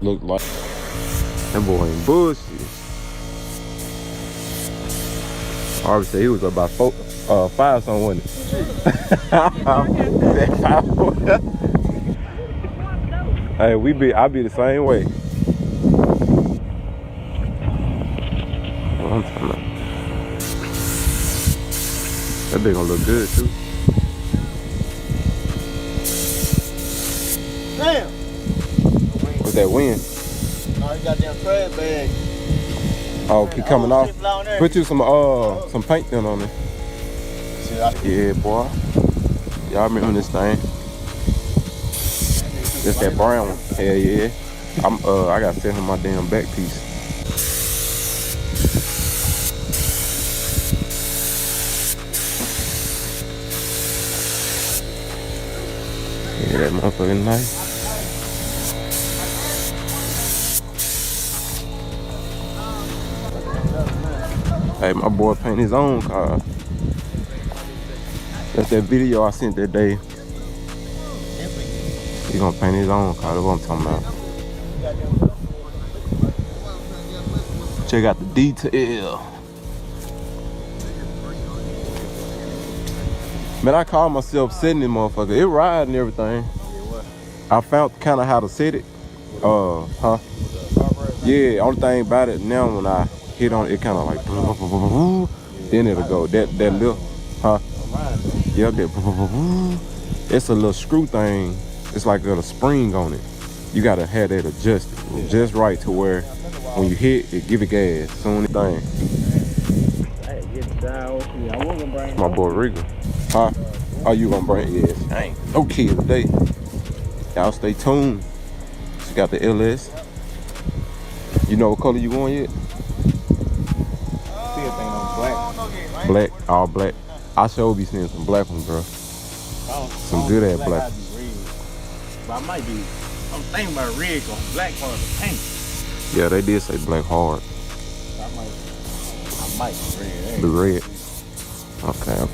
Look like that boy ain't bullshit. Harvey said he was about 5 something, wasn't it? Hey, I be the same way. What I'm talking about. That bitch gonna look good too. Damn! What's that wind? Oh, you got them trash bag. Oh, keep coming off. Put you some paint thin on it. Yeah, boy. Y'all remember this thing? It's that brown one. Hell yeah. I gotta send him my damn back piece. Yeah, that motherfucking nice. Hey, my boy paint his own car. That's that video I sent that day. He gonna paint his own car. That's what I'm talking about. Check out the detail. Man, I call myself setting this motherfucker. It ride and everything. I found kind of how to set it. Yeah, only thing about it now when I hit on it, kind of like then it'll go. That little, Yep, that. It's a little screw thing. It's like got a spring on it. You gotta have that adjusted just right to where when you hit it, give it gas. Soon thing. My boy Regal. Huh? Oh, you gonna bring it? Yes. I ain't no kid today. Y'all stay tuned. She got the LS. You know what color you want yet? Still thinking on black. Black, all black. I sure be seeing some black ones, bro. Some good ass black ones. But I might be. I'm thinking about red because black part of the paint. Yeah, they did say black hard. I might be red. The red. Okay.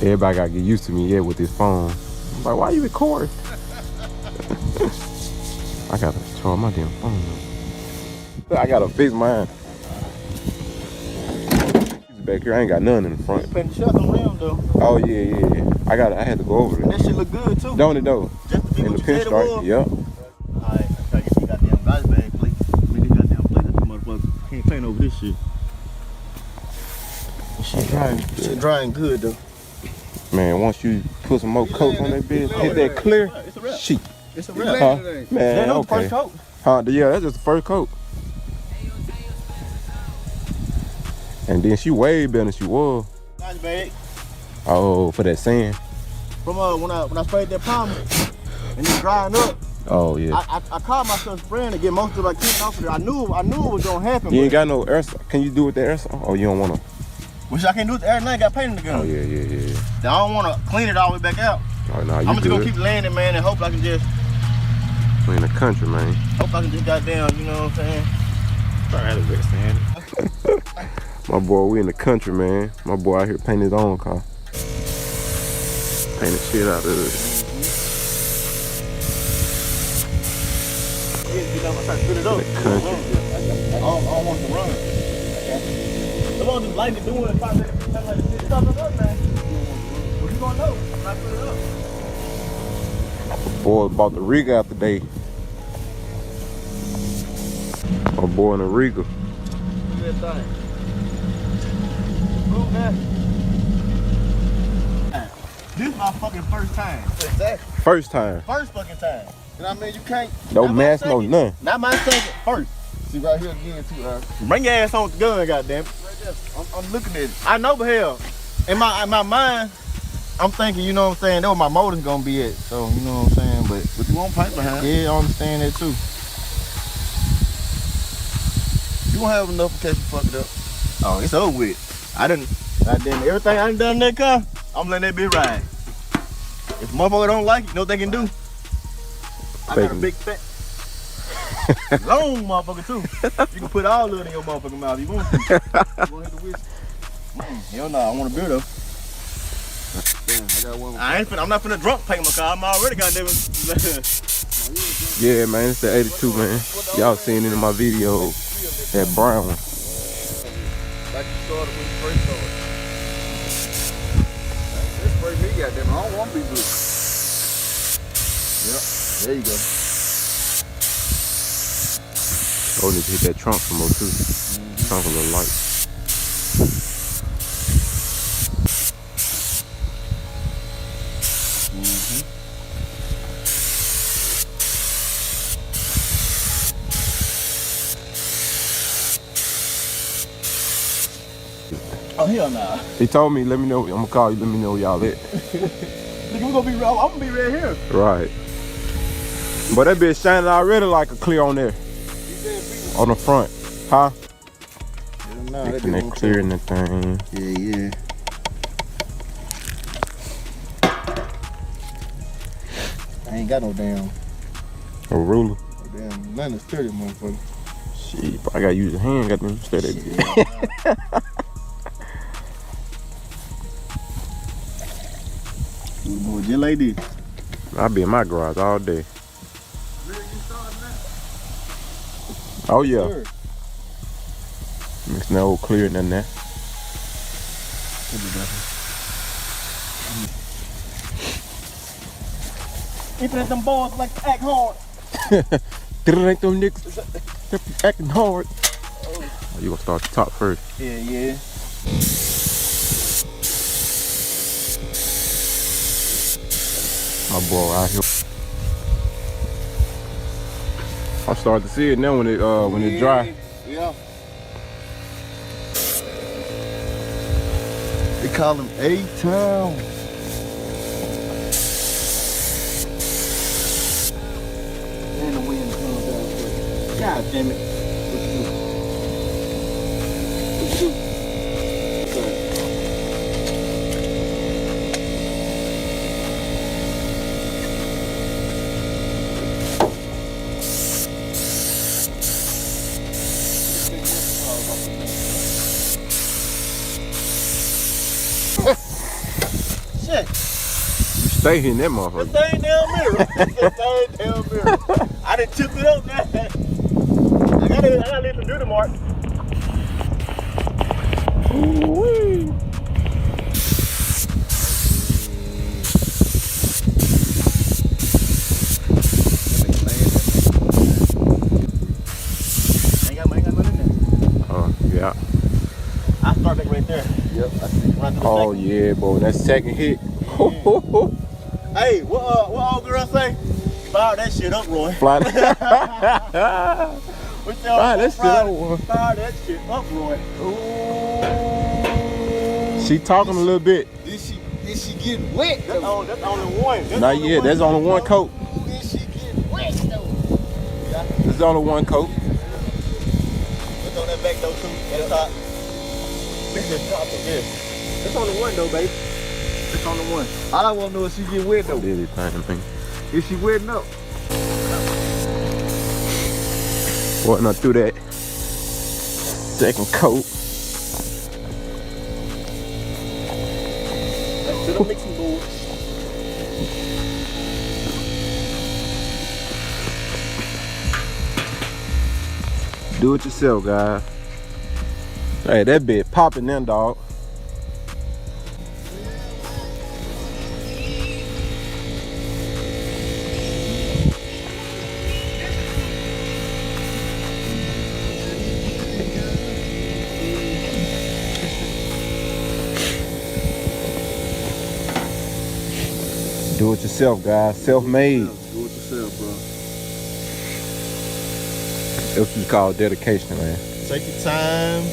Everybody gotta get used to me with this phone. I'm like, why you recording? I gotta charge my damn phone. I gotta fix mine. Back here, I ain't got none in the front. Paint the shuts on rim though. Oh yeah. I had to go over it. That shit look good too. Don't it though? Just to be in what the you said it was. Yep. Alright, I try to get these goddamn garbage bag plate. I mean, this goddamn plate, that motherfucker can't paint over this shit. Shit drying good though. Man, once you put some more coats on that bitch, hit that clear, shit. It's a wrap. Man, that was okay. the first coat. Yeah, that's just the first coat. And then she way better than she was. Garbage bag. Oh, for that sand. From when I sprayed that primer and it's drying up. Oh yeah. I called myself spraying to get most of it cleaned off of it. I knew it was gonna happen. You ain't got no air. Can you do it with the air? Oh, you don't wanna? Which I can do with the air. I got paint in the gun. Oh yeah. I don't wanna clean it all the way back out. Oh no, you I'm just good. gonna keep laying it, man, and hope I can just. We in the country, man. Hope I can just goddamn, you know what I'm saying? Sorry, I had a bit sand. My boy, we in the country, man. My boy out here painting his own car. Paint the shit out of it. I'm trying to fill it up. In the country. I don't want to run. As long as it's like to do it, if I let it sit stuff up, man. What you gonna know? When I put it up. Boy bought the Riga out today. My boy in the Riga. Good thing. Move that. This is my fucking first time. Exactly. First time. First fucking time. You know what I mean? You can't. No mask, no nothing. Not my second. First. See right here again too. Bring your ass on with the gun, goddamn. Right there. I'm looking at it. I know, but hell, in my mind, I'm thinking, you know what I'm saying, that's where my motor's gonna be at. So, you know what I'm saying, but you want paint behind? Yeah, I understand that too. You won't have enough in case you fuck it up. Oh, it's over with. Goddamn, everything I done in that car, I'm letting that bitch ride. If motherfucker don't like it, you know what they can do? I got a big fat long motherfucker too. You can put all of it in your motherfucking mouth if you want to. You want to hit the whiskey? Hell no, I want a beer though. Damn, I got one. I'm not finna drunk paint my car. I'm already goddamn. Yeah, man, it's the 82, man. Y'all seen it in my video. That brown one. Like you started when you first started. That's spray me, goddamn. I don't want to be blue. Yep, there you go. Oh, need to hit that trunk some more too. Trunk a little light. Oh, hell nah. He told me, let me know. I'm gonna call you, let me know where y'all at. Nigga, we gonna be, I'm gonna be right here. Right. But that bitch shining already like a clear on there. On the front. Huh? Yeah, nah, Fixing that clear in the thing. Yeah. I ain't got no damn. A ruler. Damn, nothing to sturdy, motherfucker. Shit, I gotta use your hand, goddamn, stay that bitch. Boy, just like this. I'll be in my garage all day. Oh yeah. Sure. Mixing that old clear in there. Even if them boys like to act hard. Ain't them niggas acting hard. Oh, you gonna start the top first. Yeah. My boy out here. I'm starting to see it now when it dry. Yeah. They call him A-Town. And the wind comes out. God damn it. What you do? Shit. You stay in that motherfucker. That thing down mirror. That thing down mirror. I done tipped it up, man. I gotta leave the duty mark. Ooh-wee. Ain't got money in there. Oh, yeah. I start back right there. Yep, I see. Right Oh, yeah, boy. That second hit. Hey, what old girl say? Fire that shit up, Roy. Fly Fire that shit up, Roy. Fire that shit up, Roy. Ooh. She talking a little bit. Is she getting wet? That's only one. Not yet. There's only one coat. Is she getting wet though? Yeah. There's only one coat. Let's on that back though too. At the top. Yeah. It's only one though, baby. It's only one. All I want to know is she get wet though. Did it, thing. Is she wetting up? Working up through that second coat. Back to the mixing board. Do it yourself, guys. Hey, that bit popping then, dog. Do it yourself, guys. Self-made. Do it yourself, bro. That's what you call dedication, man. Take your time.